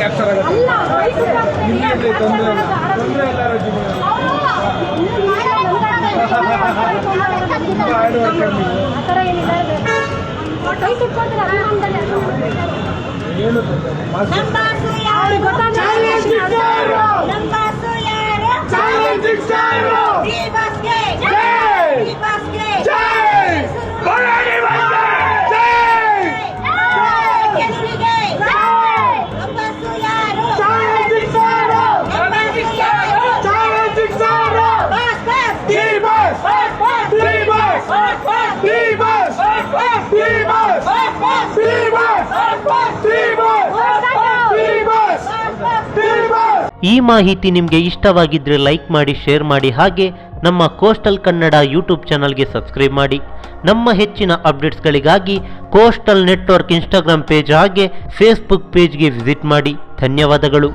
Capture ಆಗುತ್ತೆ ತೊಂದರೆ ಇಲ್ಲ ಏನು ಈ ಮಾಹಿತಿ ನಿಮಗೆ ಇಷ್ಟವಾಗಿದ್ದರೆ ಲೈಕ್ ಮಾಡಿ, ಶೇರ್ ಮಾಡಿ, ಹಾಗೆ ನಮ್ಮ ಕೋಸ್ಟಲ್ ಕನ್ನಡ ಯೂಟ್ಯೂಬ್ ಚಾನಲ್ಗೆ ಸಬ್ಸ್ಕ್ರೈಬ್ ಮಾಡಿ. ನಮ್ಮ ಹೆಚ್ಚಿನ ಅಪ್ಡೇಟ್ಸ್ಗಳಿಗಾಗಿ ಕೋಸ್ಟಲ್ ನೆಟ್ವರ್ಕ್ ಇನ್ಸ್ಟಾಗ್ರಾಮ್ ಪೇಜ್ ಹಾಗೆ ಫೇಸ್ಬುಕ್ ಪೇಜ್ಗೆ ವಿಸಿಟ್ ಮಾಡಿ. ಧನ್ಯವಾದಗಳು.